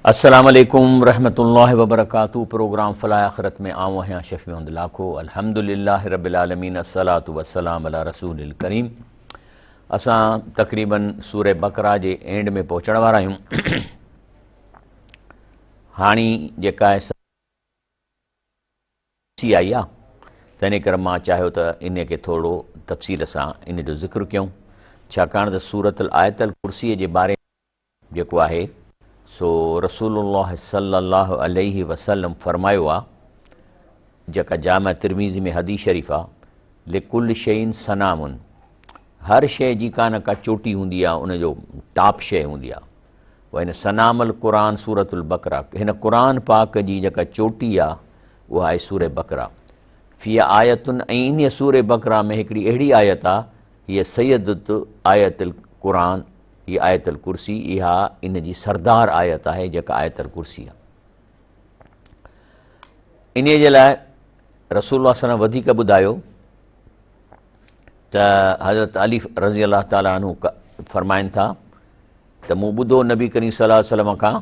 अस्सलाम वालेकुम रहमतुल्लाहि व बरकातुहू। प्रोग्राम फलाह आखिरत में आऊँ हैं शफ़ीउन लाखो अल्हम्दुलिल्लाहि रब्बिल आलमीन अस्सलातु वस्सलाम अला रसूलिल करीम। असां तक़रीबन सूरह बकरा जे एंड में पहुचण वारा आहियूं। हाणी जेका आहे सी आई आहे, तंहिं करे मां चाहियो त इन खे थोरो तफ़सील सां इन जो ज़िक्र कयूं, छाकाणि त सूरतुल आयतुल कुर्सीअ जे बारे में जेको आहे सो रसूलुल्लाह सल्लल्लाहु अलैहि वसल्लम फरमायो आहे, जेका जामा तिरमीज़ी में हदीस शरीफ़ आहे, लिकुल शैइन सनामुन, हर शइ जी का न का चोटी हूंदी आहे, उनजो टॉप शइ हूंदी आहे। उहा हिन सनामल क़ुरान सूरतुल बकरा, हिन क़ुरान पाक जी जेका चोटी आहे उहा आहे सूरह बकरा। फ़िया आयतुन, ऐं इन सूरह बकरा में हिकिड़ी अहिड़ी आयत आहे, हीअ सैयदत आयतुल क़ुरान, हीअ आयतुल कुर्सी, इहा इन जी सरदार आयत आहे जेका आयतुल कुर्सी आहे। इन जे लाइ रसूलुल्लाह सल्लल्लाहु अलैहि वसल्लम वधीक ॿुधायो त हज़रत अली रज़ी अल्लाह ताला अन्हु फरमाइनि था त मूं ॿुधो नबी करीम सल्लल्लाहु अलैहि वसल्लम खां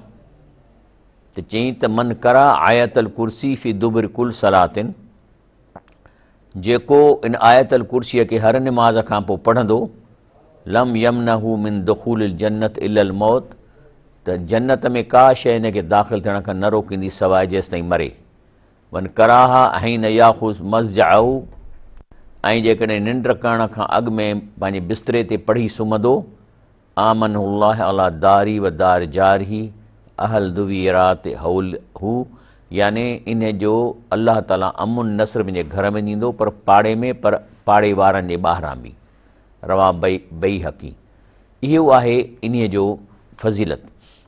त चई त मन करा आयतुल कुर्सी फ़ी दुबर कुल सलातिन, जेको इन आयतुल कुर्सीअ खे हर निमाज़ खां पोइ पढ़ंदो, लम यमनहू मिन दुखूलिल जन्नत इल्लल मौत, त जन्नत में का शइ हिन खे दाख़िल थियण खां न रोकींदी सवाइ जेसि ताईं मरे। वन कराहा हिन याख़ुज़ मज़जअहू, ऐं जेकॾहिं निंड करण खां अॻु में पंहिंजे बिस्तरे ते पढ़ी सुम्हंदो, आमनहुल्लाह अला दारी व दार जारही अहल दुवीरात हौल हू, यानी इन जो अल्लाह ताला अमुन नसर मुंहिंजे घर में ॾींदो, पर पाड़े में, पर पाड़े वारनि जे ॿाहिरां बि। रवा बई हक़ी, इहो आहे इन्हीअ जो फ़ज़ीलत।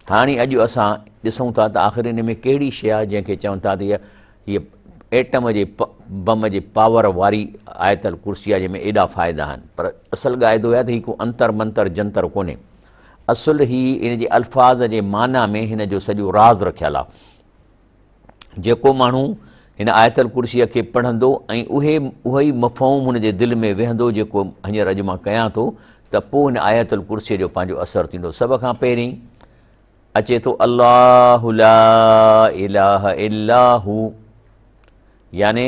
हाणे अॼु असां ॾिसूं था त आख़िर इन में कहिड़ी शइ आहे जंहिंखे चवनि था त हीअ एटम जे बम जे पावर वारी आयतुल कुर्सी आहे, जंहिंमें एॾा फ़ाइदा आहिनि। पर असल ॻाल्हि इहो आहे त हीअ को अंतर मंतर जंतर कोन्हे, असुल ही इन जे अल्फाज़ जे माना में हिन जो सॼो राज़ रखियलु आहे। जेको माण्हू हिन आयतुल कुर्सीअ खे पढ़ंदो ऐं उहो ई मफ़हूम हुन जे दिलि में वेहंदो जेको हींअर अॼु मां कयां थो, त पोइ हिन आयतुल कुर्सीअ जो पंहिंजो असरु थींदो। सभ खां पहिरीं अचे थो अल्लाहु ला इलाहा इल्लाहु, याने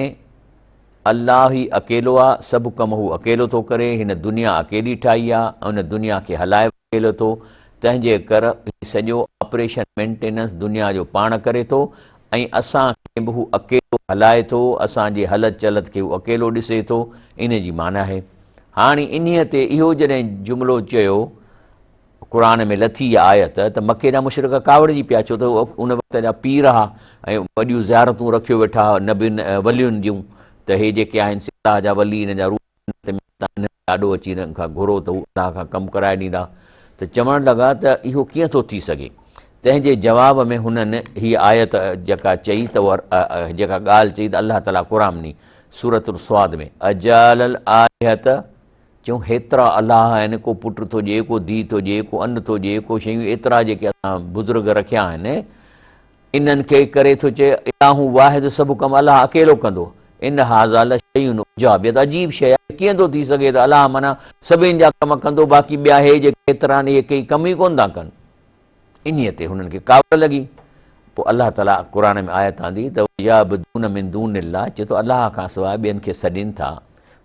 अल्लाह ई अकेलो आहे, सभु कम हू अकेलो थो करे, हिन दुनिया अकेली ठाही आहे ऐं हुन दुनिया खे हलाए अकेलो थो, तंहिंजे करे सॼो ऑपरेशन मेंटेनेंस दुनिया जो पाण करे थो, ऐं असांखे बि हू अकेलो हलाए थो, असांजे हलत चलत खे हू अकेलो ॾिसे थो, इन जी माना आहे। हाणे इन्हीअ ते इहो जॾहिं जुमिलो चयो क़ुरान में लथी इहा आयत, त मके जा मुशरिक कावड़जी पिया, छो त उन वक़्त जा पीर हुआ ऐं वॾियूं ज़ियारतूं रखियो वेठा नबियुनि वलियुनि जूं, त हे जेके आहिनि सिला जा वली, हिन जा रूह ॾाढो अची हिननि खां घुरो त हू अलाह खां कमु कराए ॾींदा, त चवणु लॻा त इहो कीअं थो थी सघे। तंहिंजे जवाब में हुननि हीअ आयत जेका चई त उहा जेका ॻाल्हि चई त अलाह ताला क़ुरान में सूरतुल स्वाद में अजालल आयत, चयूं हेतिरा अलाह आहिनि, को पुटु थो ॾिए, को धीउ थो ॾिए, को अनु थो ॾिए, को शयूं एतिरा जेके असां बुज़ुर्ग रखिया आहिनि, इन्हनि खे करे थो चए इलाहू वाहिद, सभु कमु अलाह अकेलो कंदो। इन हाज़ाल शयूं उजाब, इहा त अजीब शइ आहे, कीअं थो थी सघे त अलाह माना सभिनि जा कमु कंदो, बाक़ी ॿिया हे जेके एतिरा आहिनि इहे कंहिं कम ई कोन था कनि। इन्हीअ ते हुननि खे कावड़ लॻी। पोइ अलाह ताला क़ुरान में आयत आंदी त या बदून मिन दूनिल्लाह, चए थो अलाह खां सवाइ ॿियनि खे सॾीनि था,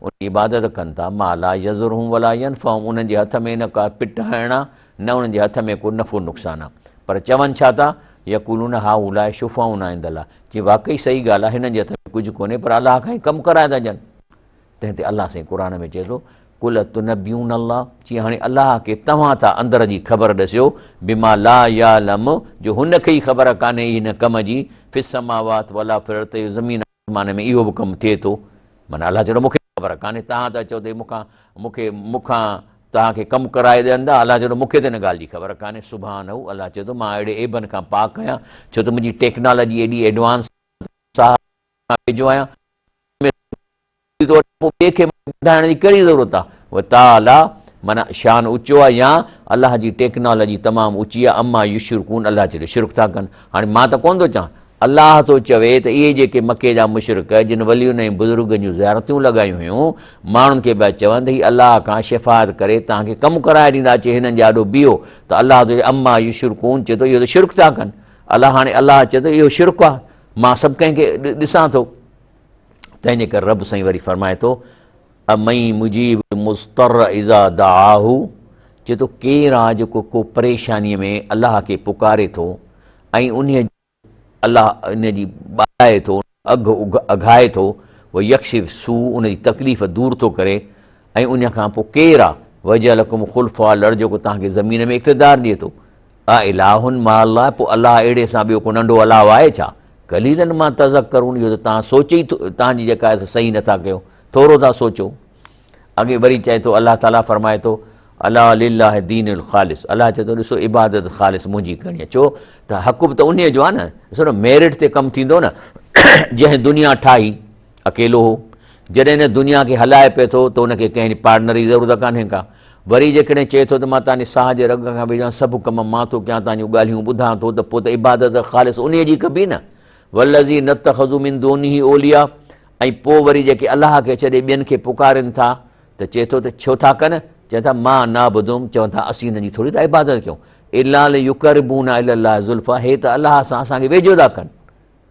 उन इबादत कनि था, मा ला यज़ुरहुम वला यनफ़हुम, उन्हनि जे हथ में न का पिट हणणु आहे, न उन्हनि जे हथ में को नफ़ो नुक़सानु आहे। पर चवनि छा था, यक़ूलून हा उलाए शुफ़ाउना इंदल्लाह, चई वाक़ई सही ॻाल्हि आहे, हिननि जे हथ में कुझु कोन्हे, पर अलाह खां ई कमु कराए था ॾियनि। तंहिं ते अलाह साईं क़ुरान में चए थो कुल तुनब्बियून अल्लाह, चई हाणे अलाह खे तव्हां था अंदर जी ख़बर ॾसियो, बिमा ला यालम, जो हुनखे ई ख़बर कान्हे हिन कम जी, फिस समावात वला फिरत, ज़मीन आसमान में इहो बि कमु थिए थो। माना अलाह चवंदो मूंखे ख़बर कान्हे, तव्हां त चओ त मूंखां तव्हांखे कमु कराए ॾियनि था, अलाह चवंदो मूंखे त हिन ॻाल्हि जी ख़बर कान्हे। सुभान हू, अलाह चए थो मां अहिड़े एबनि खां पाक आहियां, छो त मुंहिंजी टेक्नोलॉजी एॾी एडवांस वेझो आहियां, ॿिए खे ॿुधाइण जी कहिड़ी ज़रूरत आहे। ताला माना शान ऊचो आहे, या अलाह जी टेक्नोलॉजी तमामु ऊची आहे। अम्मा युशरिकून, अलाह चए शिरक था कनि। हाणे मां त कोन थो चवां, अलाह थो चवे त इहे जेके मके जा मुशरिक जिन वलियुनि ऐं बुज़ुर्गनि जूं ज़ियारतूं लॻायूं हुयूं, माण्हुनि खे पिया चवनि त हीअ अलाह खां शिफ़ात करे तव्हांखे कमु कराए ॾींदा, अचे हिननि जे ॾाढो बीहो, त अलाह थो चए अम्मा युशरिकून, चए थो इहो त शिरक था कनि। अलाह हाणे अलाह चए थो इहो शिरक आहे, मां सभु कंहिंखे ॾिसां थो। तंहिंजे करे रब साईं वरी फरमाए थो अमई मुजीब मुस्तर इज़ा दाहू, चए थो केरु आहे जेको को परेशानीअ में अलाह खे पुकारे थो ऐं उन अलाह इन जी ॿाराए थो, अघाए थो, उहो यक्षिफ सू उन जी तकलीफ़ दूरि थो करे। ऐं उन खां पोइ केरु आहे वजलकुम खुल्फा लड़ जेको तव्हांखे ज़मीन में इक़्तिदार ॾिए थो। इलाहुन मा अलाह, पोइ अलाह अहिड़े सां ॿियो को नंढो अलाह आहे छा? कलीलन मां तज़क्करून, इहो त तव्हां सोचे ई तव्हांजी जेका आहे सही नथा कयो, थोरो था सोचो। अॻे वरी चए थो अलाह ताला फरमाए थो अला लिल्लाह दीनुल ख़ालिस, अलाह चए थो ॾिसो इबादत ख़ालिस मुंहिंजी करणी आहे। छो त हक़ बि त उन जो आहे न, ॾिसो न मेरिट ते कमु थींदो न। जंहिं दुनिया ठाही अकेलो हो, जॾहिं हिन दुनिया खे हलाए पिए थो त उनखे कंहिं पार्टनर जी ज़रूरत कान्हे का। वरी जेकॾहिं चए थो त मां तव्हांजे साह जे रग खां वेझा सभु कम मां थो कयां, तव्हांजूं ॻाल्हियूं ॿुधां थो, त पोइ त इबादत ख़ालिस उन जी कबी न। वल्लज़ी नतख़ज़ू मिन दूनिही औलिया, ऐं पोइ वरी जेके अलाह खे छॾे ॿियनि खे पुकारनि था त चए थो त छो था कनि? चए था मां ना ॿुधुमि, चवनि था असीं हिननि जी थोरी था इबादत कयूं। इलाल युकरबूना इलल्लाह ज़ुल्फ़ा, हे त अलाह सां असांखे वेझो था कनि।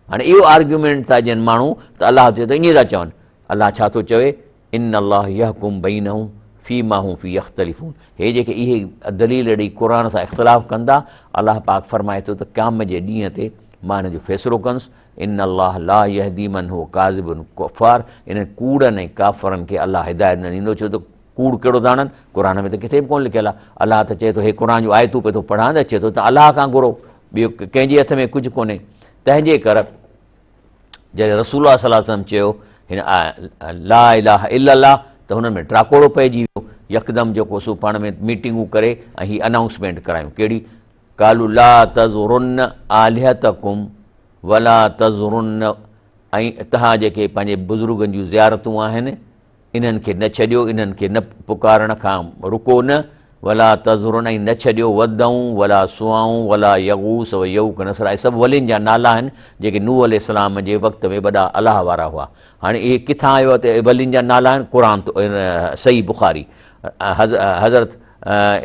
हाणे इहो आर्ग्यूमेंट था ॾियनि माण्हू त अलाह चए थो ईअं था चवनि। अलाह छा थो चवे? इन अलाह यहकुम बैनहुम फी मा हुम फी यख्तलिफून, हे जेके इहे दलील ॾेई क़ुर सां इख़्तिलाफ़ कंदा, अलाह पाक फरमाए थो त क़यामत जे ॾींहं ते मां हिन जो फ़ैसिलो कंदुसि। इन अलाह ला यहदी मन हो काज़िबुन कुफ़ार, इन कूड़नि ऐं काफ़रनि खे अलाह हिदायत न ॾींदो। छो त कूड़ कहिड़ो था आणनि? क़ुर में त किथे बि कोन लिखियलु आहे। अलाह त चए थो हे क़ुर जूं आयतूं पिए थो पढ़ां त चए थो त अलाह खां घुरो, ॿियो कंहिंजे हथ में कुझु कोन्हे। तंहिंजे करे जॾहिं रसूल सल्लल्लाहु अलैहि वसल्लम चयो हिन ला इलाहा इल्लल्लाह, त हुन में ट्राकोड़ो पइजी वियो। यकदमि जेको सो पाण में मीटिंगूं करे ऐं हीअ अनाउंसमेंट करायूं, कहिड़ी? कालू ला तज़ुरुन आलिहतकुम वला तज़ुरुन, ऐं तव्हां जेके पंहिंजे बुज़ुर्गनि जूं ज़ियारतूं आहिनि इन्हनि खे न छॾियो, इन्हनि खे न पुकारण खां रुको न। वला तज़ुरुन, ऐं न छॾियो वदऊं वला सुआऊं वला यगूस व यऊक नसरा, इहे सभु वलियुनि जा नाला आहिनि जेके नूह अलैहिस्सलाम जे वक़्त में वॾा अलाह वारा हुआ। हाणे इहे किथां आयो आहे त वलियुनि जा नाला आहिनि? क़ुर सही बुख़ारी। हज़रत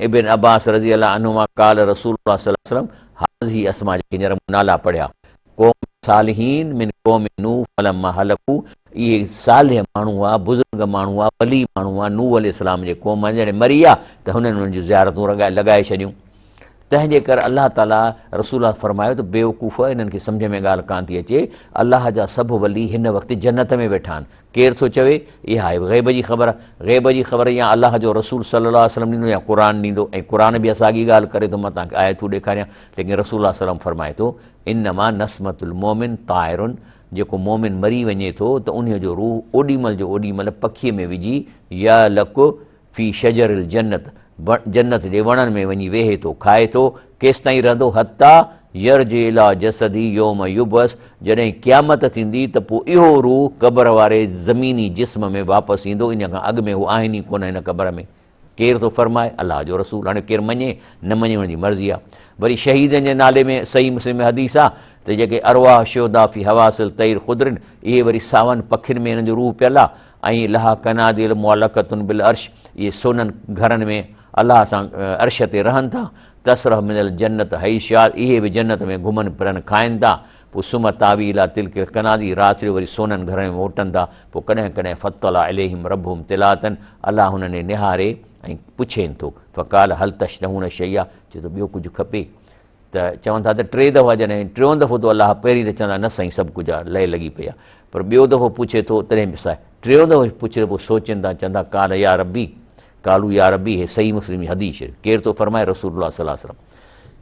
इब्न अब्बास रज़ी अल्लाह अन्हुमा काल रसूलुल्लाह सल्लल्लाहु अलैहि वसल्लम हाज़ी अस्मा जेके हींअर नाला पढ़िया, क़ौम सालिहीन मिन क़ौम नूह फलम्मा हलकू, इहे सालिह माण्हू हुआ, बुज़ुर्ग माण्हू हुआ, वली माण्हू हुआ नूह अलैहिस्सलाम जे क़ौम जॾहिं मरी आहे त हुननि उन्हनि जूं ज़ियारतूं लॻाए छॾियूं। तंहिंजे करे अलाह ताला रसूल फरमायो त बेवकूफ़ इन्हनि खे सम्झ में ॻाल्हि कान थी अचे, अलाह जा सभु वली हिन वक़्तु जन्नत में वेठा आहिनि। केरु थो चवे? इहा आहे ग़ैब जी ख़बर। ग़ैब जी ख़बर या अलाह जो रसूल सल्लल्लाहु अलैहि वसल्लम ॾींदो या क़ुर ॾींदो, ऐं क़ुर बि असांजी ॻाल्हि करे थो। मां तव्हांखे आयतूं ॾेखारियां, लेकिन रसूल सल्लम फरमाए थो इन्नमा नस्मतुल मोमिन ताइरुन, जेको मोमिन मरी वञे थो त उन जो रूह ओॾीमहिल जो ओॾीमहिल पखीअ में विझी या लक फी शजरिल जन्नत, जन्नत जे वणनि में वञी वेहे थो, खाए थो। केसि ताईं रहंदो? हता यरजे इला जसदी योम युबस, जॾहिं क़यामत थींदी त पोइ इहो रूह क़बर वारे ज़मीनी जिस्म में वापसि ईंदो। इन खां अॻु में हू आहिनि ई कोन हिन क़बर में। केरु थो फरमाए? अलाह जो रसूल। हाणे केरु मञे न मञे हुनजी मर्ज़ी आहे। वरी शहीदनि जे नाले में सही मुस्लिम में हदीस आहे त जेके अरवाह शुहदा फी हवासिल तैर ख़ुदरिन, इहे वरी सावनि पखियुनि में हिननि जो रूह पियल आहे। ऐं लहा कनादिल मुअल्लक़तुन बिल अर्श, इहे सोननि घरनि में अलाह सां अर्श ते रहनि था। तसरह मिनल जन्नत हैशात, इहे बि जन्नत में घुमनि फिरनि खाइनि था। पोइ सुम तावीला तिलक कनादी, राति जो वरी सोननि घर में मोटनि था। पोइ कॾहिं कॾहिं फतला अलैहिम रब्बुहुम तिलातन, अलाह हुननि निहारे ऐं पुछेनि थो फ़काल हल तशतहून शैया, चए थो ॿियो कुझु खपे? त चवनि था त 3 दफ़ा, जॾहिं 3 दफ़ो तो अलाह पहिरीं त चवंदा न साईं सभु कुझु आहे, लय लॻी पई आहे, पर ॿियो दफ़ो पुछे थो तॾहिं बि साईं 3 दफ़ो पुछे पोइ सोचनि था, चवंदा काल या रबी, कालू या रबी, हे सही मुस्लिम जी हदीस। केरु थो फरमाए? रसूलुल्लाह सल्लल्लाहु अलैहि वसल्लम।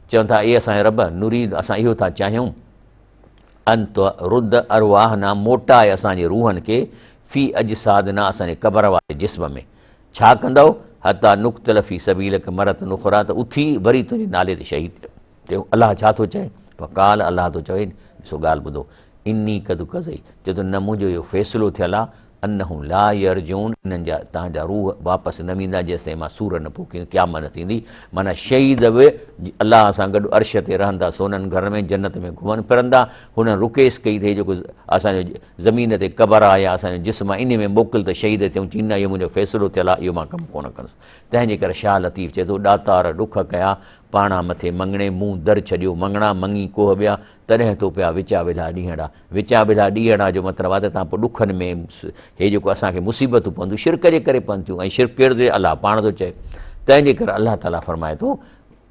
चवनि था इहे असांजे रब नुरीद, असां इहो था चाहियूं अंत रुद अरवाहना, मोटाए असांजे रूहनि खे फ़ी अजसादना, असांजे क़बर वारे जिस्म में। छा कंदव? हता नुक़्तल फ़ी सबीलक मरत नुख़रा, त उथी वरी तुंहिंजे नाले ते शहीद थियो। अलाह छा थो चए? फ़काल, अलाह थो चवे ॾिसो ॻाल्हि ॿुधो, इन्नी कदु कज़ई, चए थो न मुंहिंजो इहो फ़ैसिलो थियल आहे अनहू ला यरजून, इन्हनि जा तव्हांजा रूह वापसि न वेंदा जेसिताईं मां सूर न पोखींदुसि, क़यामत न थींदी। माना शहीद बि अलाह सां गॾु अर्श ते रहंदा, सोननि घर में जन्नत में घुमनि फिरंदा। हुन रुकेस कई अथई जेको असांजो ज़मीन ते क़बर आहे या असांजो जिस्म आहे, इन में मोकिल त शहीद थियूं। चीन इहो मुंहिंजो फ़ैसिलो थियल आहे, इहो मां कमु कोन कंदुसि। तंहिंजे करे शाह लतीफ़ चए थो ॾातार ॾुख कया पाणा मथे मंगणे मुंहुं दर छॾियो मंगणा मंगी कोह ॿिया तॾहिं तो पिया विचा विधा ॾींहड़ा विचा विधा ॾींहड़ा जो मतिलबु आहे त तव्हां पोइ ॾुखनि में हे जेको असांखे मुसीबतूं पवंदियूं शिरक जे करे पवनि थियूं ऐं शिरक केरु थिए अलाह पाण थो चए तंहिंजे करे अलाह ताला फरमाए थो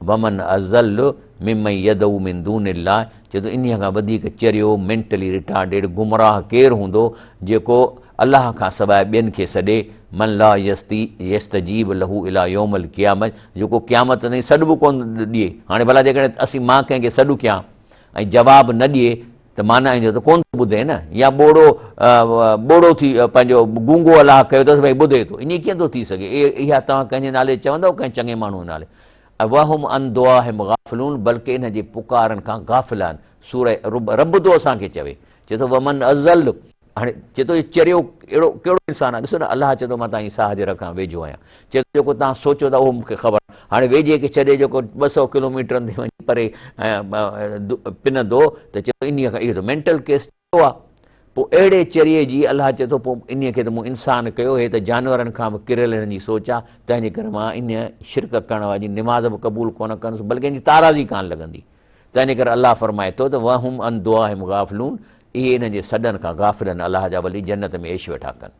वमन अज़ल मिमई यदऊ मिन दूनिल्लाह चए थो इन्हीअ खां वधीक चरियो मेंटली रिटार्डेड गुमराह केरु हूंदो जेको अलाह खां सवाइ ॿियनि खे सॾे मन ला यस्तजीब लहू इला यौमल क़यामत जेको क़यामत ताईं सॾु बि कोन ॾिए हाणे भला जेकॾहिं मां कंहिंखे सॾु कयां ऐं जवाबु न ॾिए त माना ईंदो त कोन थो ॿुधे न या ॿोड़ो थी पंहिंजो गूंगो अलाह कयो अथसि भई ॿुधे थो ईअं कीअं थो थी सघे इहा तव्हां कंहिंजे नाले चवंदव कंहिं चङे माण्हू नाले वहुम अन दुआ हिम गाफ़िलून बल्कि इन जे पुकारनि खां गाफ़िल आहिनि सूर रब थो असांखे चए थो वमन अज़ल हाणे चए थो चरियो अहिड़ो कहिड़ो इंसानु आहे ॾिसो न अलाह चए थो मां तव्हांजी साह जे रखां वेझो आहियां चए थो जेको तव्हां सोचियो था उहो मूंखे ख़बर हाणे वेझे खे छॾे जेको 200 किलोमीटरनि ते वञी परे पिनंदो त चए थो इन्हीअ खां इहो त मेंटल केस थियो आहे पोइ अहिड़े चरिये जी अलाह चए थो पोइ इन्हीअ खे त मूं इंसानु कयो हे त जानवरनि खां बि किरियल हिन जी सोच आहे तंहिंजे करे मां इन शिरक करण वारी निमाज़ बि क़बूल कोन कंदुसि बल्कि इन जी ताराज़ी कान लॻंदी तंहिंजे करे अलाह फरमाए थो त वहुम अन दुआ हिम गाफ़िलून इहे इन जे सॾनि खां गाफ़िल आहिनि अलाह जा वली जन्नत में ऐश वेठा कनि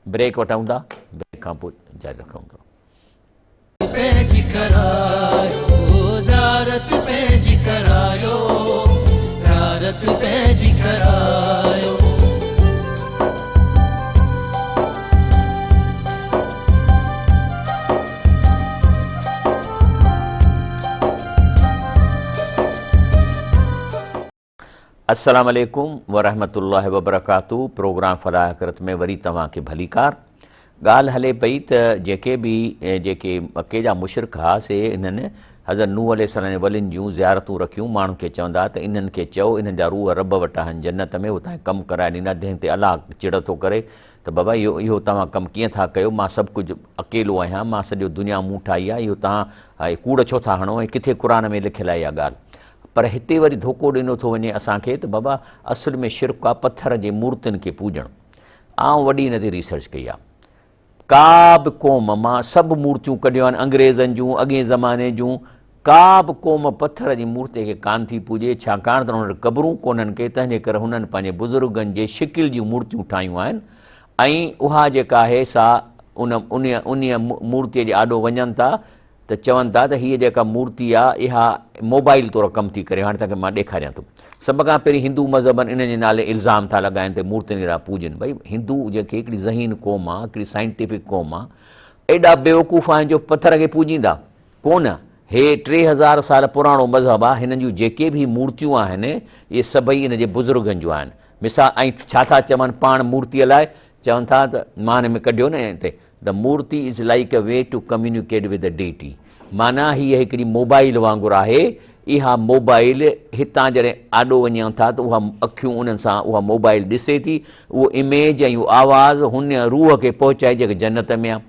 ब्रेक वठूं था ब्रेक खां पोइ जारी रखूं था अस्सलाम वालेकुम वरहमतुल्लाहि वबरकातुहू प्रोग्राम फलाहकरत में वरी तव्हांखे भलीकार ॻाल्हि हले पई त जेके मके जा मुशरिक हुआ से इन्हनि हज़रत नूह अलैहिस्सलाम जे वलियुनि जूं ज़ियारतूं रखियूं माण्हुनि खे चवंदा त इन्हनि खे चओ इन्हनि जा रूह रब वटि आहिनि जन्नत में हुतां कमु कराए ॾींदा जंहिं ते अलाह चिड़ थो करे त बाबा इहो तव्हां कमु कीअं था कयो मां सभु कुझु अकेलो आहियां मां सॼो दुनिया मूं ठाही आहे इहो तव्हां कूड़ छो था हणो ऐं किथे क़ुर में लिखियलु आहे इहा ॻाल्हि पर हिते वरी धोखो ॾिनो थो वञे असांखे त बाबा असुल में शिरक आहे पथर जे मूर्तियुनि खे पूॼणु आउं वॾी हिन ते रिसर्च कई आहे का बि क़ौम मां सभु मूर्तियूं कढियूं आहिनि अंग्रेज़नि जूं अॻे ज़माने जूं का बि क़ौम पथर जी मूर्ति खे कान थी पूॼे छाकाणि त हुन क़बरूं कोन्हनि के तंहिंजे करे हुननि पंहिंजे बुज़ुर्गनि जे शिकिल जूं मूर्तियूं ठाहियूं आहिनि ऐं उहा जेका आहे सा उन मूर्तीअ जे आॾो वञनि था त चवनि था त हीअ जेका मूर्ति आहे इहा मोबाइल तौरु कमु थी करे हाणे तव्हांखे मां ॾेखारियां थो सभ खां पहिरीं हिंदू मज़हबनि इन जे नाले इल्ज़ाम था लॻाइनि त मूर्तियुनि जा पूॼनि भई हिंदू जेके हिकिड़ी ज़हीन क़ौम आहे हिकिड़ी साइंटिफिक क़ौम आहे एॾा बेवकूफ़ आहिनि जो पथर खे पूॼींदा कोन हे 3000 साल पुराणो मज़हब आहे हिननि जूं जेके बि मूर्तियूं आहिनि इहे सभई इन जे बुज़ुर्गनि जूं आहिनि मिसाल ऐं छा था चवनि पाण मूर्तीअ लाइ चवनि था त मां हिन में कढियो न हिते the murti is like a way to communicate with the deity माना हीअ हिकिड़ी मोबाइल वांगुरु आहे इहा मोबाइल हितां जॾहिं आॾो वञूं था त उहा अखियूं उन्हनि सां उहा मोबाइल ॾिसे थी उहो इमेज ऐं उहो आवाज़ु हुन रूह खे पहुचाए जेके जन्नत में आहे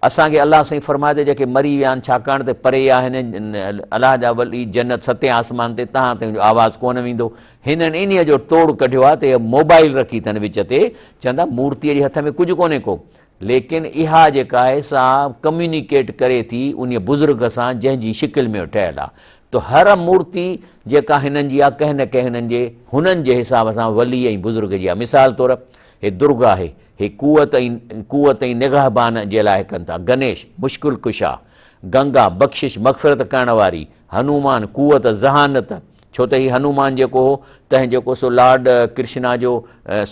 असांखे अलाह साईं फरमाए थो जेके मरी विया आहिनि छाकाणि त परे आहिनि अलाह जा वली जन्नत सते आसमान ते तव्हां ते आवाज़ु कोन वेंदो हिननि इन्हीअ जो तोड़ कढियो आहे त इहा मोबाइल रखी अथनि विच ते चवंदा मूर्तीअ जे हथ में कुझु कोन्हे को लेकिन इहा जेका आहे सा कम्यूनिकेट करे थी उन बुज़ुर्ग सां जंहिंजी शिकिल में ठहियलु आहे त हर मूर्ति जेका हिननि जी आहे कंहिं न कंहिं हुननि जे हिसाब सां वली ऐं बुज़ुर्ग जी आहे मिसाल तौरु हे दुर्गा आहे हे कुवत ऐं निगाहबान जे लाइ कनि था गणेश मुश्किल कुशा गंगा बख़्शिश मग़फ़िरत करण वारी हनुमान कुवत ज़हानत छो त हीउ हनुमान जेको हो तंहिं जेको सो लॉर्ड कृष्णा जो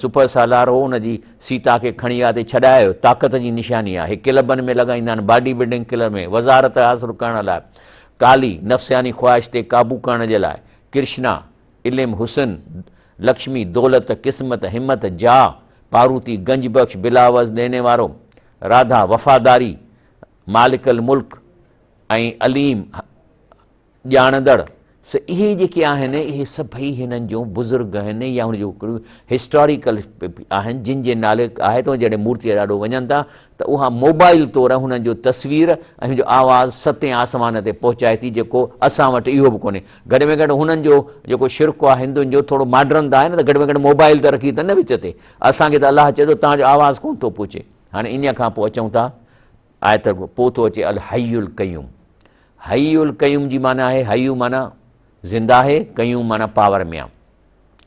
सुपर सालार हो उनजी सीता खे खणी आहे ते छॾायो ताक़त जी निशानी आहे क्लबनि में लॻाईंदा आहिनि बॉडी बिल्डिंग क्लब में वज़ारत हासिलु करण लाइ काली नफ़्सियानी ख़्वाहिश ते क़ाबू करण जे लाइ कृष्णा इल्म हुसन लक्ष्मी दौलत क़िस्मत हिम्मत जा पारूती गंज बख़्श बिलावज़ देने वारो राधा वफ़ादारी मालिकल मुल्क ऐं अलीम ॼाणंदड़ इहे जेके आहिनि इहे सभई हिननि जूं बुज़ुर्ग आहिनि या हुन जो हिस्टोरिकल आहिनि जिन जे नाले आहे त जॾहिं मूर्तीअ ॾाढो वञनि था त उहा मोबाइल तौरु हुननि जो तस्वीर ऐं हुनजो आवाज़ु सतें आसमान ते पहुचाए थी जेको असां वटि इहो बि कोन्हे घटि में घटि हुननि जो जेको शिरको आहे हिंदुनि जो थोरो मॉडर्न त आहे न त घटि में घटि मोबाइल त रखी अथनि न विच ते असांखे त अलाह चए थो तव्हांजो आवाज़ु कोन थो पहुचे हाणे इन खां पोइ अचूं था आयत पोइ थो अचे अल हयुल क़यूम हय्युल क़य्यूम जी माना है, हय्यू माना ज़िंदा है, क़य्यूम माना पावर में आहे।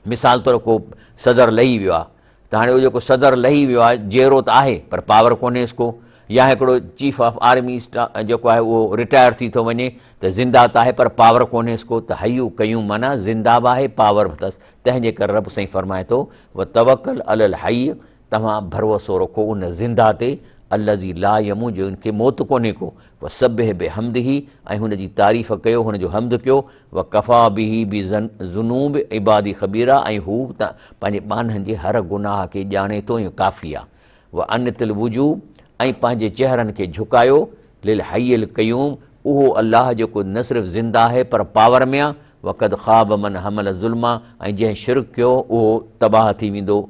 मिसाल तौर को सदर लही वियो आहे त हाणे उहो जेको सदर लही वियो आहे जहिड़ो त आहे पर पावर कोन्हेसि को, या हिकिड़ो चीफ ऑफ आर्मी जेको आहे उहो रिटायर थी थो वञे त ज़िंदा त आहे पर पावर कोन्हेसि को, त हय्यू क़य्यूम माना ज़िंदा बि आहे पावर बि अथसि। तंहिंजे करे रब साईं फरमाए थो व तवक्कल अलल हय्य, तव्हां भरोसो रखो उन ज़िंदा ते, अल्लज़ी ला यमूत, जो इनखे मौत कोन्हे को, व सब्बिह बिहम्दिही, ऐं हुनजी तारीफ़ कयो, हुनजो हम्द कयो, व कफ़ा बिही बि ज़ुनूब इबादी ख़बीरा, ऐं हू त पंहिंजे ॿानहनि जे हर गुनाह खे ॼाणे थो, इहो काफ़ी आहे। व अनितिल वुजूब, ऐं पंहिंजे चेहरनि खे झुकायो, लिल हय्यिल क़य्यूम, उहो अल्लाह जेको न सिर्फ़ु ज़िंदा आहे पर पावर में आहे। वक़द ख़ाब मन हमल ज़ुल्मा, ऐं जंहिं शिरक कयो उहो तबाह थी वेंदो।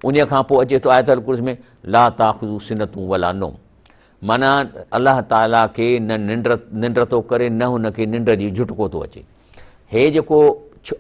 उन खां पोइ अचे थो आयतुल कुर्सी में ला ताख़ुज़ू सिनतूं वला नौम, माना अल्लाह ताला खे न निंड थो करे, न हुनखे निंड जी झुटको थो अचे। हे जेको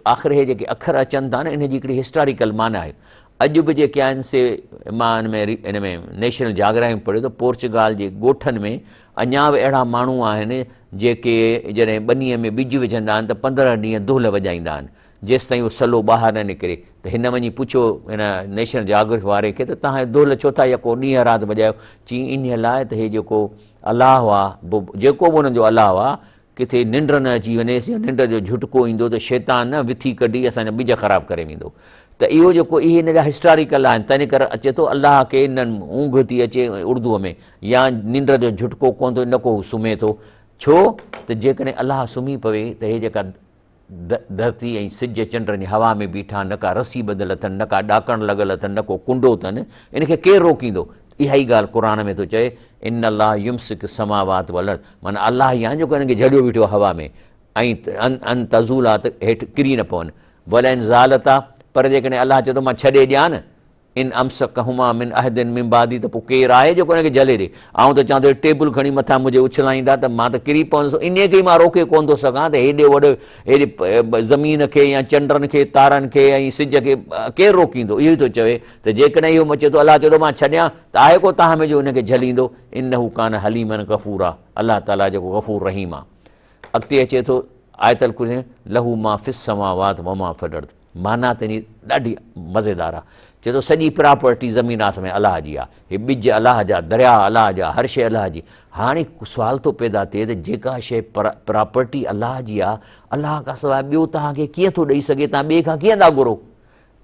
आख़िर हे जेके अखर अचनि था न, इन जी हिकिड़ी हिस्टोरिकल माना आहे। अॼु बि जेके आहिनि से मां इन में नेशनल जागराइम पढ़ियो त पोर्चुगाल जे ॻोठनि में अञा बि अहिड़ा माण्हू आहिनि जेके जॾहिं ॿनीअ में ॿिज विझंदा आहिनि त 15 ॾींहं दुहिल वॼाईंदा आहिनि जेसि ताईं उहो सलो ॿाहिरि न निकिरे। त हिन वञी पुछो हिन नेशनल जाग्राफी वारे खे त तव्हां दुहिल छो था यको ॾींहं राति वॼायो? चई इन लाइ त हे जेको अलाह आहे, जेको बि हुननि जो अलाह आहे, किथे निंड न अची वञेसि या निंड जो झुटको ईंदो त शैतान न विथी कढी असांजा ॿिज ख़राबु करे वेंदो। त इहो जेको इहे हिन जा हिस्टोरिकल आहिनि, तंहिं करे अचे थो अलाह खे न ऊंघ थी अचे उर्दूअ में, या निंड जो झुटको कोन थो, न को हू सुम्हे थो। छो त जेकॾहिं अलाह सुम्ही पवे त हे जेका धरती ऐं सिज चंड जी हवा में बीठा, न का रसी ॿधल अथनि, न का ॾाकण लॻल अथनि, न को कुंडो अथनि, इनखे केरु रोकींदो? इहा ई ॻाल्हि क़ुर में थो चए, इन अलाह युम्सिक समावात वल अर्द, माना अलाह ई आहे जेको हिनखे झड़ियो बीठो हवा में, ऐं अन तज़ूला त हेठि किरी न पवनि। वलैन ज़ालता, पर जेकॾहिं अलाह चए थो मां छॾे ॾियां न, इन अमसकहुमा मिन अहदिन मिन बादी, त पोइ केरु आहे जेको हिनखे झले ॾे? ऐं त चवां थो टेबल खणी मथां मुंहिंजे उछलाईंदा त मां त किरी पवंदुसि, इन खे ई मां रोके कोन थो सघां त हेॾे वॾो हेॾे ज़मीन खे या चंडनि खे तारनि खे ऐं सिज खे केरु रोकींदो? इहो ई थो चवे त जेकॾहिं इहो अचे थो अलाह चए थो मां छॾियां त आहे को तव्हां में जो हुनखे झलींदो? इन्नहू कान हलीमन गफ़ूर आहे, अलाह ताला जेको गफ़ूर रहीम आहे। अॻिते अचे थो आयतल कुर्सी लहू मा फिस समावात व मा फिल अर्द, माना त इन ॾाढी मज़ेदार आहे। चए थो सॼी प्रॉपर्टी ज़मीन आसमान अलाह जी आहे, हे ॿिज अलाह जा, दरिया अलाह जा, हर शइ अलाह जी। हाणे सुवाल थो पैदा थिए त जेका शइ प्रॉपर्टी अलाह जी आहे, अलाह खां सवाइ ॿियो तव्हांखे कीअं थो ॾेई सघे? तव्हां ॿिए खां कीअं था घुरो?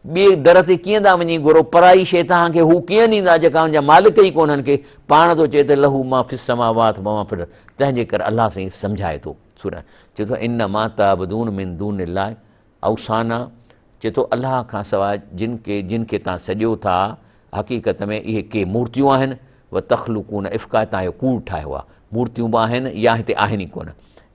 ॿिए दर ते कीअं था वञी घुरो? पराई शइ तव्हांखे हू कीअं ॾींदा जेका हुनजा मालिक ई कोन्हनि खे? पाण थो चए त लहू मा फिस समावात व मा फिल अर्द, तंहिंजे करे अलाह साईं सम्झाए थो सूरह, चए थो इन मा ताबदून मिन दूनिल्लाह औसाना, चए थो अलाह खां सवाइ जिन खे तव्हां सॼो था, हक़ीक़त में इहे के मूर्तियूं आहिनि। व तख़लुकून इफ़्का, तव्हां इहो कूड़ ठाहियो आहे, मूर्तियूं बि आहिनि या हिते आहिनि ई कोन।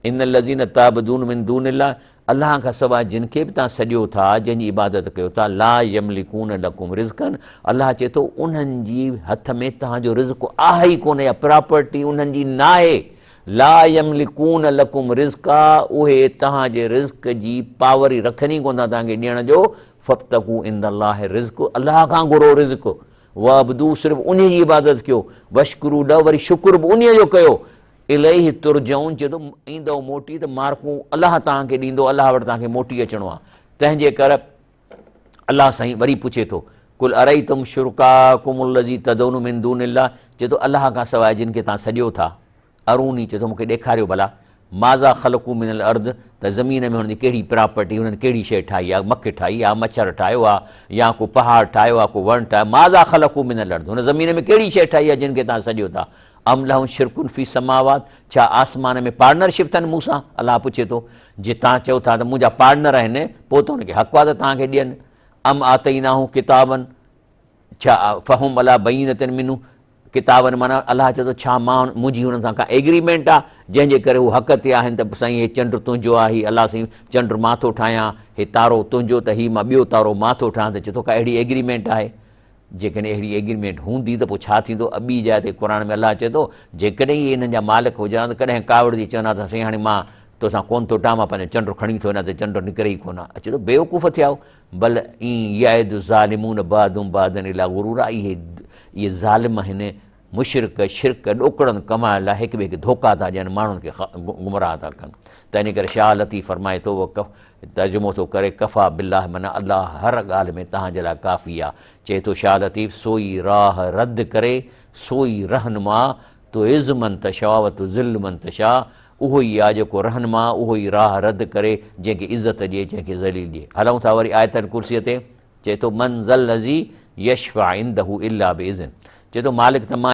इन लज़ीन ताबदून मिन दूनिल्लाह, अलाह खां सवाइ जिन खे बि तव्हां सॼो था, जंहिंजी इबादत कयो था, ला यमलिकून लकुम रिज़्क़न, अलाह चए थो उन्हनि जी हथ में तव्हांजो रिज़्क़ आहे ई कोन्हे, या प्रॉपर्टी उन्हनि जी न आहे। ला यमलिकून लकुम रिज़्क़ा, उहे तव्हांजे रिज़्क़ जी पावर ई रखनि ई कोन था तव्हांखे ॾियण जो। फ़ब्तगू इंदल्लाहि रिज़्क़, अलाह खां घुरो रिज़्क़, वअब्दू, सिर्फ़ु उन जी इबादत कयो, वशकुरू ॾह, वरी शुकुर बि उन जो कयो। इलैहि तुरजऊन, चए थो ईंदव मोटी त मार्कूं अलाह तव्हांखे ॾींदो, अलाह वटि तव्हांखे मोटी अचिणो आहे। तंहिंजे करे अलाह साईं वरी पुछे थो, कुल अरैतुम शुरकाकुमुल लज़ी तदऊन मिन दूनिल्लाह, चए थो अलाह खां सवाइ जिन खे तव्हां सॼो था, अरूनी, चए थो मूंखे ॾेखारियो भला, माज़ा ख़लक़ू मिनल अर्द, त ज़मीन में हुनजी कहिड़ी प्रॉपर्टी, हुननि कहिड़ी शइ ठाही आहे, मखु ठाही आहे, मच्छर ठाहियो आहे, या को पहाड़ ठाहियो आहे, को वण ठाहियो, माज़ा ख़लक़ू मिनल अर्द, हुन ज़मीन में कहिड़ी शइ ठाही आहे जिन खे तव्हां सॼो था। अम लहुम शिरकुन फी समावात, छा आसमान में पार्टनरशिप अथनि मूंसां? अलाह पुछे थो, जे तव्हां चओ था त मुंहिंजा पार्टनर आहिनि, पोइ त हुनखे हक़ आहे त तव्हांखे ॾियनि। अम आतईनाहू किताबनि, छा फ़हुम अला बईनतिन मिनू, किताबनि माना अलाह चए थो छा मां मुंहिंजी हुननि सां का एग्रीमेंट आहे जंहिंजे करे हू हक़ ते आहिनि त साईं हे चंड तुंहिंजो आहे, हीउ अलाह साईं चंड मां थो ठाहियां, हे तारो तुंहिंजो त हीउ मां ॿियो तारो मां थो ठाहियां, त चए थो का अहिड़ी एग्रीमेंट आहे? जेकॾहिं अहिड़ी एग्रीमेंट हूंदी त पोइ छा थींदो? ॿी जाइ ते क़ुर में अलाह चए थो जेकॾहिं इहे हिननि जा मालिक हुजनि त कॾहिं कावड़ जी चवंदा त साईं हाणे मां तोसां कोन थो ठाहियां, मां पंहिंजो चंड खणी थो वञा त चंड निकिरे ई कोन। अचे थो बेवकूफ़ थिया बल ई याद ज़ालिमून बादुम बादन इला गुरूरा, इहे ज़ालिम आहिनि, मुशरिक शिरक ॾोकड़नि कमाइण लाइ हिक ॿिए खे धोखा था ॾियनि, माण्हुनि खे गुमराह था कनि। त इन करे शाह लतीफ़ फरमाए थो, उहो तर्जुमो थो करे, कफ़ा बिल्लाह माना अलाह हर ॻाल्हि में तव्हांजे लाइ काफ़ी आहे। चए थो शाह लतीफ़, सोई राह रद्द करे सोई रहनुमा, तो इज़ मन तशा व तो ज़िल मन तशा। उहो ई आहे जेको रहनुमा, उहो ई राह रद्द करे जंहिंखे इज़त ॾिए, जंहिंखे ज़लील ॾिए। हलूं था वरी आयतल कुर्सीअ ते। चए थो मन ज़ल लज़ी यशफ़ा इंदहु इल्ला बिइज़्न। चए थो मालिक त मां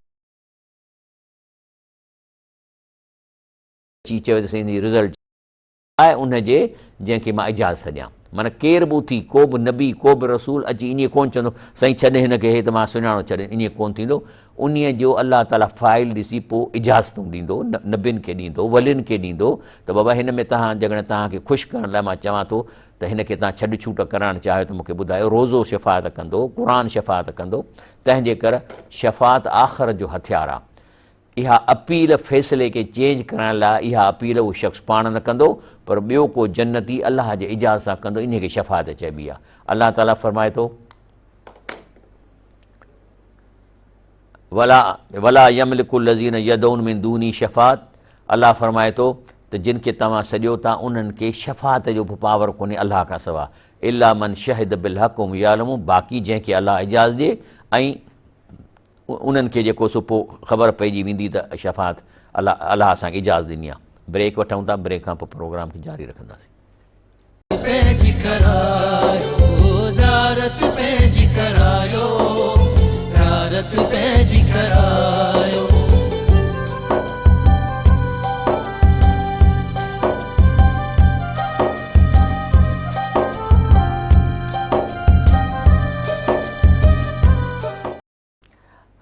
अची चयो त साईं रिज़ल्ट आहे उनजे जंहिंखे मां इजाज़त ॾियां। माना केर बि उथी, को बि नबी, को बि रसूल अची ईअं कोन चवंदो साईं छॾे हिनखे, हे त मां सुञाणो छॾे, ईअं कोन थींदो। उन जो अलाह ताला फ़ाइल ॾिसी पोइ इजाज़तूं ॾींदो, नबियुनि खे ॾींदो, वलियुनि खे ॾींदो त बाबा हिन में तव्हां जेकॾहिं तव्हांखे ख़ुशि करण लाइ मां चवां थो त हिनखे तव्हां छॾ छूट कराइणु चाहियो त मूंखे ॿुधायो। रोज़ो शफ़ात कंदो, क़ुर शफ़ात कंदो। तंहिंजे करे शफ़ात आख़िर जो हथियार आहे। इहा अपील फ़ैसिले खे चेंज करण लाइ इहा अपील उहो शख़्स पाण न कंदो, पर ॿियो को जन्नती अलाह जे इजाज़त सां कंदो। इन खे शफ़ात चइबी आहे। अलाह ताला फरमाए थो, वला यमलिकु लज़ीन यदउन मिन दूनी शफ़ात। अलाह फरमाए थो त जिन खे तव्हां सॼो था उन्हनि खे शफ़ात जो बि पावर कोन्हे अलाह खां सवाइ। इल्ला मन शहिद बिल हक़ हुम यालमू, बाक़ी जंहिंखे अलाह इजाज़त ॾिए ऐं उन्हनि खे जेको सो पोइ ख़बर पइजी वेंदी त शफ़ात अलाह असांखे इजाज़त ॾिनी आहे। ब्रेक वठूं था, ब्रेक खां पोइ प्रोग्राम खे जारी रखंदासीं।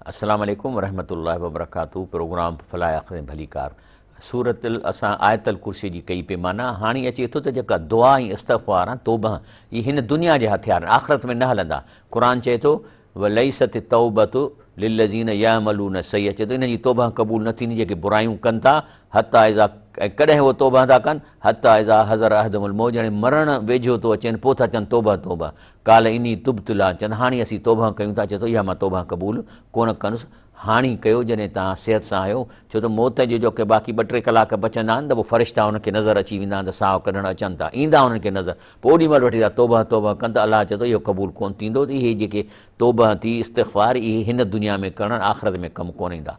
अस्सलामु अलैकुम वरहमतुल्लाहि वबरकातुहू। प्रोग्राम फलाह आख़िर भलीकार सूरत असां आयतल कुर्सी जी कई पे माना। हाणे अचे थो त जेका दुआ ऐं इस्तग़फ़ार आहे, तौबा, इहे हिन दुनिया जे हथियार आख़िरत में न हलंदा। क़ुर चए थो वलैसत तौबतु लिल्लज़ीन यअमलून सय्यअत। चए थो इन जी तौबा क़बूल न थींदी जेके बुरायूं कनि था। हता इज़ा, कॾहिं उहो तौबा था कनि, हता इज़ा हज़र अहदमुल मौत, ॼण मरण वेझो थो अचनि पोइ था चवनि तौबा तौबा। काल इनी तुब्तुला, चवनि हाणे असीं तौबा कयूं था। चए थो इहा मां तौबा क़बूल कोन कंदुसि। हाणे कयो जॾहिं तव्हां सिहत सां आहियो। छो त मौत जो जेके बाक़ी 2-3 कलाक बचंदा आहिनि त पोइ फ़रिश्ता हुनखे नज़र अची वेंदा आहिनि त साहु कढणु अचनि था, ईंदा हुननि खे नज़र, पोइ ओॾी महिल वठी था तौबा तौबा कनि त अलाह चए थो इहो क़बूल कोन थींदो। त इहे जेके तौबा थी इस्तग़फ़ार इहे हिन दुनिया में करणु आख़िरत में कमु कोन ईंदा।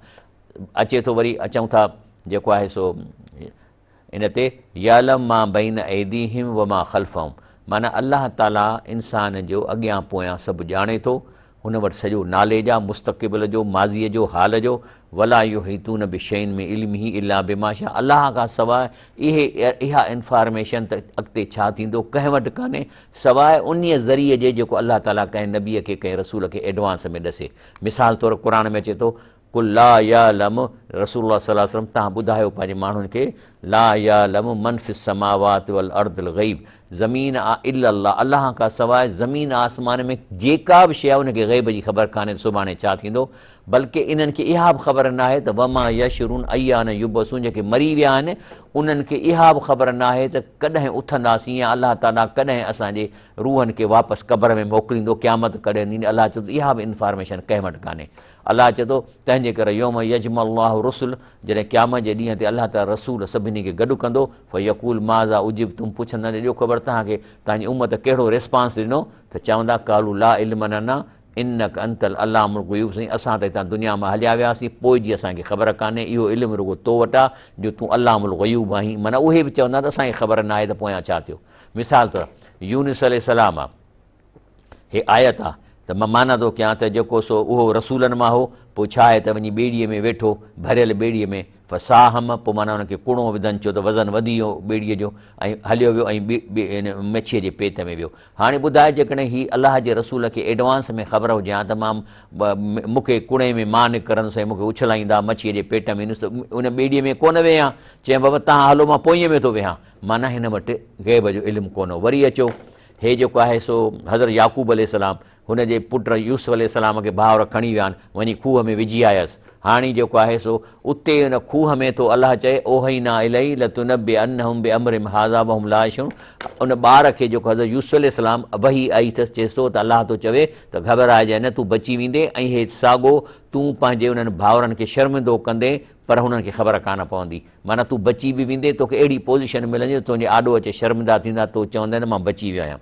अचे थो वरी अचूं था जेको आहे सो इन ते यालम मां बैन ऐदीहिम व मां ख़ल्फ़हुम, माना अलाह ताला इंसान जो अॻियां पोयां सभु ॼाणे थो। हुन वटि सॼो नॉलेज आहे, मुस्तक़बिल जो, माज़ीअ जो, हाल जो। वला युहीतून बिशैइन में इल्मिही इल्ला बिमा शा, अलाह खां सवाइ इहा इंफॉर्मेशन त अॻिते छा थींदो कंहिं वटि कान्हे सवाइ उन ज़रिए जे जेको अलाह ताला कंहिं नबीअ खे कंहिं रसूल खे एडवांस में ॾसे। मिसाल तौरु क़ुर में अचे थो कुल ला यालम रसूलुल्लाह सल्लल्लाहु अलैहि वसल्लम, तव्हां ॿुधायो पंहिंजे माण्हुनि खे ला यालम मन फिस समावात वल अर्दिल ग़ैब, ज़मीन इल्लल्लाह, अलाह खां सवाइ ज़मीन आसमान में जेका बि शइ आहे उनखे ग़ैब जी ख़बर कान्हे सुभाणे छा थींदो। बल्कि इन्हनि खे इहा बि ख़बर न आहे त वमा यशरून अय्यान युबसून, जेके मरी विया आहिनि उन्हनि खे इहा बि ख़बर न आहे त कॾहिं उथंदासीं या अलाह ताला कॾहिं असांजे रूहनि खे वापसि क़बर में मोकिलींदो, क़यामत कॾहिं ॾींदी। अलाह चए थो इहा बि इंफॉर्मेशन कंहिं वटि कान्हे। अलाह चए थो तंहिंजे करे यौम यजमल्लाहु रुसुल, जॾहिं क़यामत जे ॾींहं ते अलाह ताला रसूल सभिनी खे गॾु कंदो। फ़यक़ूल माज़ा उजिब, तुम पुछंदा ॾियो ख़बर तव्हांखे तव्हांजी उम्मत कहिड़ो रिस्पॉन्स ॾिनो, त चवंदा कालू ला इल्म लना इन्नक अंतल अल्लामुल ग़ुयूब, साईं असां त हितां दुनिया मां हलिया वियासीं, पोइ जी असांखे ख़बर कान्हे, इहो इल्मु रुॻो तो वटि आहे जो तूं अल्लामुल ग़ुयूब आहीं। माना उहे बि चवंदा त असांखे ख़बर न आहे त पोयां छा थियो। मिसाल तौरु यूनुस अलैहिस्सलाम आहे, हे आयत आहे त मां माना थो कयां त जेको सो उहो रसूलनि मां हो, पोइ छा आहे त वञी ॿेड़ीअ में वेठो, भरियल ॿेड़ीअ में, फसाहम, पोइ माना हुनखे कुणो विधनि, छो त वज़न वधी वियो ॿेड़ीअ जो, ऐं हलियो वियो ऐं मच्छीअ जे पेट में वियो। हाणे ॿुधाए जेकॾहिं हीअ अलाह जे रसूल खे एडवांस में ख़बर हुजे हा त मां मूंखे कुणे में मां निकिरंदुसि ऐं मूंखे उछलाईंदा मच्छीअ जे पेट में ईंदुसि, त उन ॿेड़ीअ में कोन वेहां, चयां बाबा तव्हां हलो मां पोईअ में थो वेहां, माना हिन वटि ग़ैब जो इल्मु कोन हो। वरी अचो हे जेको आहे सो हज़रत याक़ूब अलैहिस्सलाम, हुन जे पुट यूसुफ अलैहिस्सलाम खे भाउर खणी विया आहिनि, वञी खूह में विझी आयसि। हाणे जेको आहे सो उते हुन खूह में थो अलाह चए ओहैना इलैहि लतुनब्बि अन्नहुम बिअम्रिहिम हाज़ा वहुम ला यशऊन। उन ॿार खे जेको हज़रत यूसुफ अलैहिस्सलाम वही आई अथसि, चएसि थो त अलाह थो चवे त घबराइजांइ न, तूं बची वेंदे ऐं हे साॻो तूं पंहिंजे उन्हनि भाउरनि खे शर्मिंदो कंदे पर हुननि खे ख़बर कान पवंदी। माना तूं बची बि वेंदे, तोखे अहिड़ी पोज़ीशन मिलंदी तुंहिंजे आॾो अचे शर्मिंदा थींदा, तो चवंदे न मां बची वियो आहियां।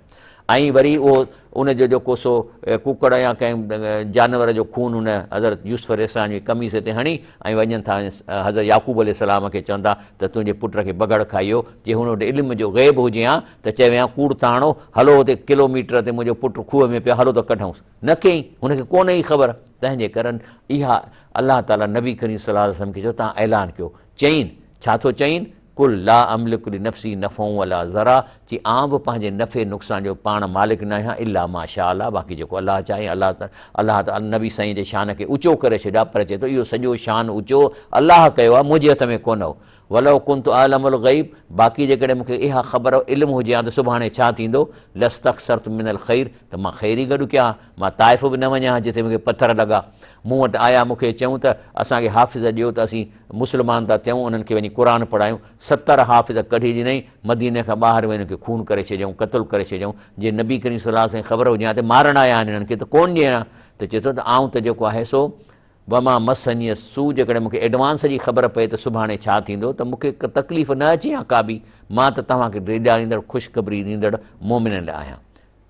ऐं वरी उहो उनजो जेको सो कुकड़ या कंहिं जानवर जो खून हुन हज़रत यूसुफ अलैहिस्सलाम जी कमीस ते हणी ऐं वञनि था हज़रत याकूब अलैहिस्सलाम खे चवंदा त तुंहिंजे पुट खे बगड़ खाई वियो। जे हुन वटि इल्म जो ग़ैब हुजे हा त चए हा कूड़ था हणो, हलो हुते किलोमीटर ते मुंहिंजो पुटु खूह में पियो, हलो त कढूंसि, न कयईं, हुनखे कोन ई ख़बर। तंहिंजे करे इहा अलाह ताला नबी करीम सल्लल्लाहु अलैहि वसल्लम खे चयो तव्हां ऐलान कयो। चईनि छा थो चईनि, कुल ला अमलिकु लिनफ्सी नफ़अन वला ज़रा, चई आउं बि पंहिंजे नफ़े नुक़सान जो पाण मालिक न आहियां, इला माशा अल्लाह, बाक़ी जेको अलाह चाहे। अलाह त नबी साईं जे शान खे ऊचो करे छॾिया, पर चए थो इहो सॼो शान ऊचो अलाह कयो आहे, मुंहिंजे हथ में कोन हो। वलो कुंतु आलमुल ग़ैब, बाक़ी जेकॾहिं मूंखे इहा ख़बर इल्मु हुजे हा त सुभाणे छा थींदो, लस्तक्सरतु मिनल ख़ैर, त मां ख़ैर ई गॾु कयां, मां ताइफ़ बि न वञा जिते मूंखे पथर लॻा। मूं वटि आया मूंखे चयूं त असांखे हाफ़िज़ ॾियो त असीं मुस्लमान था थियूं, उन्हनि खे वञी क़ुर पढ़ायूं। 70 हाफ़िज़ कढी ॾिनई, मदीने खां ॿाहिरि वञी खे खून करे छॾियऊं, क़तलु करे छॾियऊं। जे नबी करीम सल्लल्लाहु अलैहि वसल्लम ख़बर हुजे हा त मारण आया आहिनि, हिननि खे त कोन ॾियणा। त चए थो त आउं त जेको आहे सो वमा मसनीअ सू, जेकॾहिं मूंखे एडवांस जी ख़बर पए त सुभाणे छा थींदो त मूंखे तकलीफ़ न अचे हा का बि, मां त तव्हांखे ॾेॾारींदड़ ख़ुशख़बरी ॾींदड़ मोमिननि लाइ आहियां।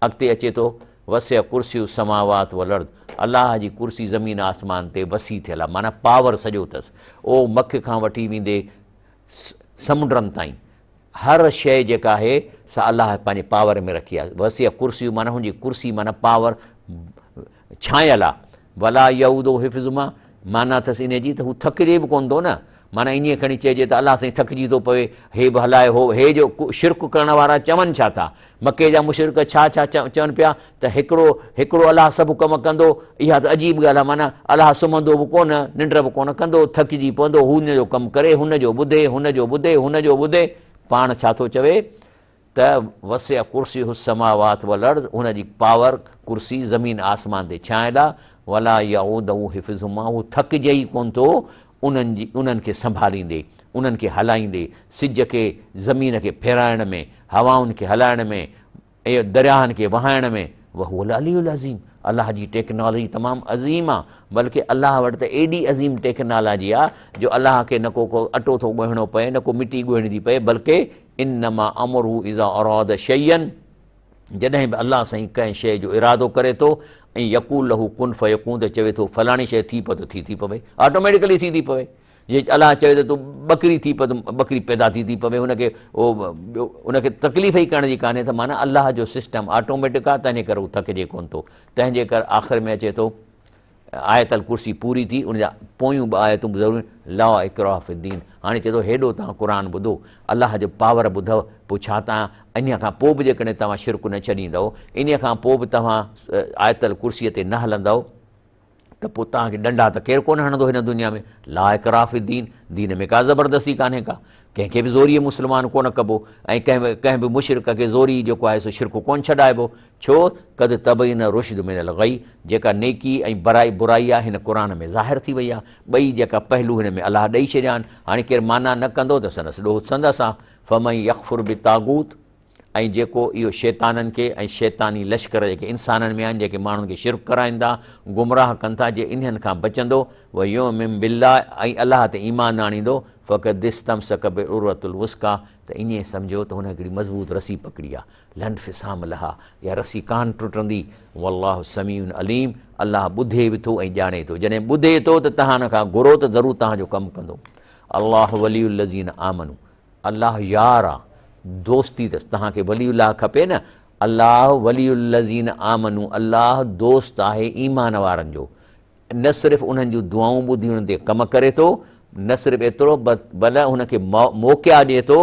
अॻिते अचे थो वसिअ कुर्सियु समावात वल अर्द, अलाह जी कुर्सी ज़मीन आसमान ते वसी थियल आहे, माना पावर सॼो अथसि। ओ मख खां वठी वेंदे समुंडनि ताईं हर शइ जेका आहे सा अलाह पंहिंजे पावर में रखी आहे। वसिअ कुर्सियूं माना हुनजी कुर्सी माना पावर छांयल आहे। भला यऊदो हिफ़्ज़ुमा, माना अथसि इन जी त हू थकिजे बि कोन थो न, माना ईअं खणी चइजे त अलाह साईं थकिजी थो पवे, हे बि हलाए हो, हे जो शिरक करण वारा चवनि छा था, मके जा मुशिरक छा छा चवनि पिया त हिकिड़ो अलाह सभु कमु कंदो, इहा त अजीब ॻाल्हि आहे। माना अलाह सुम्हंदो बि कोन, निंड बि कोन कंदो, थकिजी पवंदो, हुन जो कमु करे, हुनजो ॿुधे, हुनजो ॿुधे, हुनजो ॿुधे। पाण छा थो चवे त वसिअ कुर्सी समावात वल अर्द, हुनजी पावर कुर्सी ज़मीन आसमान ते छांयल आहे। वला यऊदहु हिफ़्ज़ुहुमा, हू थकिजे ई कोन थो उन्हनि खे संभालींदे, उन्हनि खे हलाईंदे, सिज खे ज़मीन खे फेराइण में, हवाउनि खे हलाइण में, ऐं दरियाहनि खे वहाइण में। वहुवल अलीयुल अज़ीम, अलाह जी टेक्नोलॉजी तमामु अज़ीम आहे, बल्कि अलाह वटि त एॾी अज़ीम टेक्नोलॉजी आहे जो अलाह खे न को अटो थो ॻोहिणो पए, न को मिटी ॻोहिणी थी पए, बल्कि इन्नमा अमरुहु इज़ा अराद शयन, जॾहिं बि अलाह साईं कंहिं शइ जो इरादो करे थो ऐं यक़ूल लहू कुन फयकून, त चवे थो फलाणी शइ थी पए त थी पवे, ऑटोमेटिकली थी पवे। जे अलाह चवे त तूं बकरी थी पए त बकरी पैदा थी पवे, हुनखे उनखे तकलीफ़ ई करण जी कान्हे, त माना अलाह जो सिस्टम ऑटोमेटिक आहे, तंहिंजे करे हू थकिजे कोन थो। तंहिंजे करे आख़िर में अचे थो आयतल कुर्सी पूरी थी, उनजा पोयूं बि आयतूं बि ज़रूरी, ला इकराह फ़िद्दीन। हाणे चए थो हेॾो तव्हां क़ुर ॿुधो, अलाह जो पावर ॿुधव, पोइ छा तव्हां इन खां पोइ बि जेकॾहिं तव्हां शिरक न छॾींदव, इन खां पोइ बि तव्हां आयतल कुर्सीअ ते न हलंदव, त पोइ तव्हांखे ॾंडा त केरु कोन हणंदो हिन दुनिया में। ला इकराह फ़िद्दीन, दीन में का ज़बरदस्ती कान्हे का, कंहिंखे बि ज़ोरीअ मुस्लमान कोन कबो, ऐं कंहिं बि मुशिरक खे ज़ोरी जेको आहे सो शिरक कोन छॾाइबो। छो कद तबय्यन रुश्द मिनल ग़य, जेका नेकी ऐं बुराई आहे हिन क़ुर में ज़ाहिर थी वई आहे। ॿई जेका पहलू हिन में अलाह ॾेई छॾिया आहिनि। हाणे केरु माना न कंदो त संदसि ॾोह संदसि आहे। फमन यकफुर बितागूत, ऐं जेको इहो शैताननि खे ऐं शैतानी लश्कर जेके इंसाननि में आहिनि, जेके माण्हुनि खे शिरक कराइनि था, गुमराह कनि था, जे इन्हनि खां बचंदो, व युमिन बिल्लाह, ऐं अलाह ते ईमान आणींदो, फ़क़द इस्तमसक बिउर्वतुल वुस्का, त ईअं सम्झो त हुन हिकिड़ी मज़बूत रसी पकड़ी आहे, लन फिसाम लहा, इहा रसी कान टुटंदी। वल्लाहु समीउन अलीम, अलाह ॿुधे बि थो ऐं ॼाणे थो, जॾहिं ॿुधे थो त तव्हां हिन खां घुरो त ज़रूरु तव्हांजो कमु कंदो। अलाह वलियुल लज़ीन आमनू, अलाह यार आहे, दोस्ती अथसि। तव्हांखे वलीउल्लाह खपे न, अलाह वलियुल लज़ीन आमनू, अलाह दोस्त आहे ईमान वारनि जो। न सिर्फ़ु उन्हनि जूं दुआऊं ॿुधी उन्हनि ते कमु करे थो, न सिर्फ़ु एतिरो भले हुनखे मौक़िया ॾिए थो,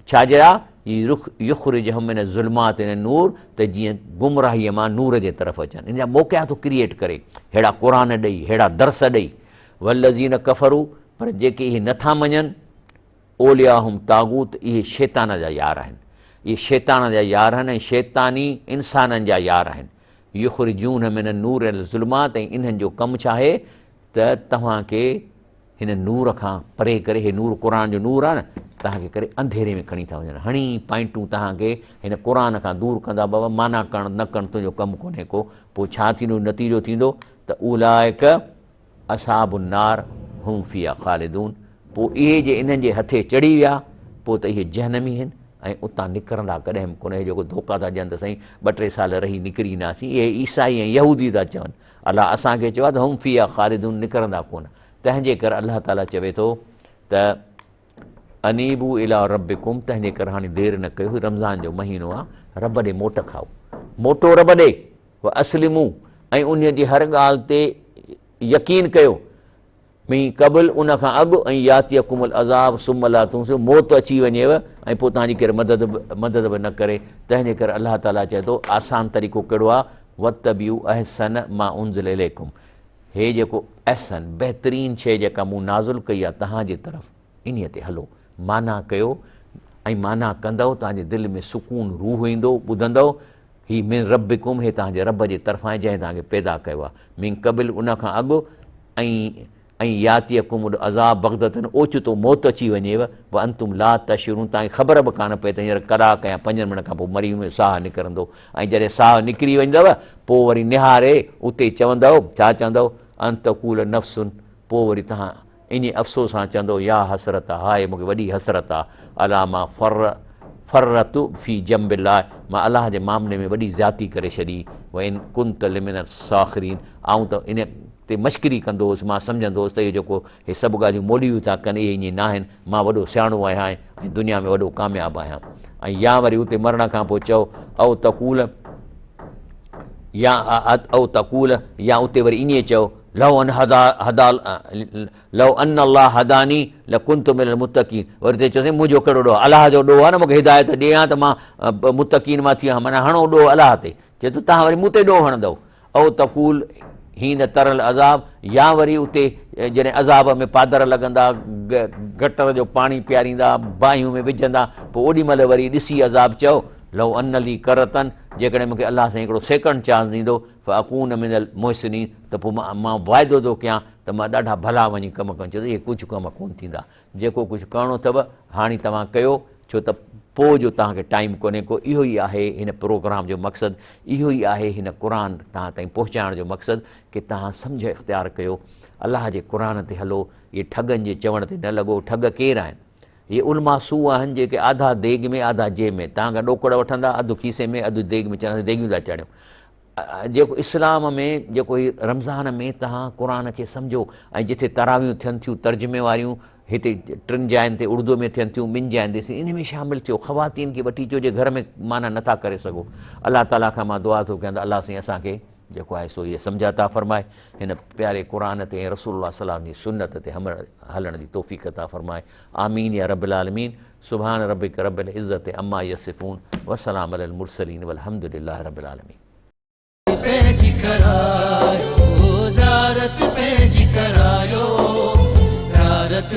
छाजे युख़रिजहुम मिन ज़ुल्मात इला नूर, त जीअं गुमराहीअ मां नूर जे तरफ़ अचनि, इन जा मौक़िया थो क्रिएट करे, अहिड़ा क़ुर ॾेई, अहिड़ा दर्स ॾेई। वल्लज़ीन कफ़रू, पर जेके इहे नथा मञनि, ओलियाहुम तागूत, इहे शैतान जा यार आहिनि, इहे शैतान जा यार आहिनि, ऐं शैतानी इंसाननि जा यार आहिनि। युख़रिजून मिन नूर अल ज़ुल्मात, ऐं इन्हनि जो कमु छा आहे त तव्हांखे हिन नूर खां परे करे, हे नूर क़ुर जो नूर आहे न, तव्हांखे करे अंधेरे में खणी था वञनि। हणी पॉइंटूं तव्हांखे हिन क़ुर खां दूरि कंदा, बाबा माना करणु न करणु तुंहिंजो कमु कोन्हे को। पोइ छा थींदो, नतीजो थींदो त उलाइक असहाबुन नार हुम फ़ीहा ख़ालिदून। पोइ इहे जे इन्हनि जे हथे चढ़ी विया, पोइ त इहे जहनमी आहिनि ऐं उतां निकिरंदा कॾहिं बि कोन। जेको धोखा था ॾियनि त साईं 2-3 साल रही निकिरी ईंदासीं, इहे ईसाई ऐं यहूदी था चवनि। अलाह असांखे चयो आहे त हुम फ़ीहा ख़ालिदून, निकिरंदा कोन। तंहिंजे करे अलाह ताला चवे थो त अनीबू इला रब्बिकुम, तंहिंजे करे हाणे देरि न कयो, रमज़ान जो महीनो आहे, रब ॾे मोट खाओ, मोटो रब ॾे, व असलिमू, ऐं उन जी हर ॻाल्हि ते यकीन कयो। मी क़बल, उन खां अॻु, ऐं यातियकुमुल अज़ाब सुम्म ला तुंसिरू, मौत अची वञेव ऐं पोइ तव्हांजी केरु मदद बि न करे। तंहिंजे करे अलाह ताला चए थो आसान तरीक़ो कहिड़ो आहे, वतबियू अहसन मा उनज़िल इलैकुम, हे जेको अहसन बहितरीन शइ जेका मूं नाज़ुल कई आहे तव्हांजे तरफ़, इन ते हलो, माना कयो, ऐं माना कंदव तव्हांजे दिलि में सुकून रूह ईंदो, ॿुधंदव ही मिन रब्बिकुम, हे तव्हांजे रब जे तरफ़ां आहे जंहिं तव्हांखे पैदा कयो आहे। मिन क़बिल, उन खां अॻु, ऐं यातियकुमुल अज़ाब बग़दतन, ओचितो मौत अची वञेव, व अंतुम ला तशउरून, तव्हांखे ख़बर बि कान पए त हींअर कलाक या 5 मिंट खां पोइ मरी में साहु निकिरंदो। ऐं जॾहिं साहु निकिरी वञदव, पोइ वरी निहारे उते चवंदव, छा चवंदव, अंतकूल नफ़्सुन, पोइ वरी तव्हां इन अफ़सोस सां चवंदो, या हसरत आहे, हाय मूंखे वॾी हसरत आहे, अला मां फर्रतु फ़ी जंबिल्लाह, मां अलाह जे मामले में वॾी ज़्यादती करे छॾी, व इन कुंत लिमिन साख़िरीन, ऐं त इन ते मश्करी कंदो हुउसि, मां सम्झंदो हुउसि त इहो जेको हे सभु ॻाल्हियूं मोलियूं था कनि इहे ईअं न आहिनि, मां वॾो सियाणो आहियां ऐं दुनिया में वॾो कामयाबु आहियां। ऐं या वरी उते मरण खां पोइ चओ औ तकूल, या उते वरी ईअं चओ लव अन अल्लाह हदानी लकुंतु मिनल मुत्तकीन, वरी ते चयोसीं मुंहिंजो कहिड़ो ॾोह, अलाह जो ॾोह आहे न, मूंखे हिदायत ॾियां त मां मुत्तकीन मां थी वियो, माना हणो ॾोह अलाह ते, चए थो तव्हां वरी मूं ते ॾोह हणंदव। औ तकूल हीन तरल अज़ाब, या वरी उते जॾहिं अज़ाब में पादर लॻंदा, गटर जो पाणी पीआरींदा, बाहियूं में विझंदा, पोइ ओॾी महिल वरी ॾिसी अज़ाब चओ लव अनली करतन, जेकॾहिं मूंखे अलाह सां हिकिड़ो सेकंड चांस ॾींदो, फ़अकून मिनल मुहसिनीन, त पोइ मां वाइदो थो कयां त मां ॾाढा भला वञी कमु कनि। चयो इहे कुझु कम कोन थींदा, जेको कुझु करिणो अथव हाणे तव्हां कयो, छो त पोइ जो तव्हांखे टाइम कोन्हे को। इहो ई आहे हिन प्रोग्राम जो मक़सदु, इहो ई आहे हिन क़ुर तव्हां ताईं पहुचाइण जो मक़सदु, की तव्हां सम्झ इख़्तियार कयो, अलाह जे क़ुर ते हलो, इहे ठगनि जे चवण ते न लॻो। ठग केरु आहिनि? इहे उलमासू आहिनि जेके आधा देग में आधा जेब में, तव्हां खां ॾोकड़ वठंदा, अधु खीसे में अधु देग में, चवंदा देगियूं था चाढ़ियूं। जेको इस्लाम में जेको ही रमज़ान में तव्हां क़ुर खे सम्झो, ऐं जिथे तरावियूं थियनि थियूं तर्जुमे वारियूं, हिते 3 जायुनि ते उर्दू में थियनि थियूं, 2 जायुनि ते, इन में शामिलु थियो। ख़वातीन खे वठी अचो जे घर में माना नथा करे सघो। अलाह ताला खां मां दुआ थो कयां त अलाह साईं असांखे जेको आहे सो इहे सम्झ अता फरमाए, हिन प्यारे क़ुर ते ऐं रसूलुल्लाह सल्लल्लाहु अलैहि वसल्लम जी सुन्नत ते हलण जी तौफ़ीक़ अता फरमाए। आमीन या रब्बिल आलमीन। सुभान रब्बिक रब्बिल इज़्ज़ति अम्मा यसिफ़ून, वस्सलाम अलल मुरसलीन, वल्हम्दुलिल्लाहि रब्बिल आलमीन। पंहिंजी करायो ज़ारत, पंहिंजी करायो ज़ारत।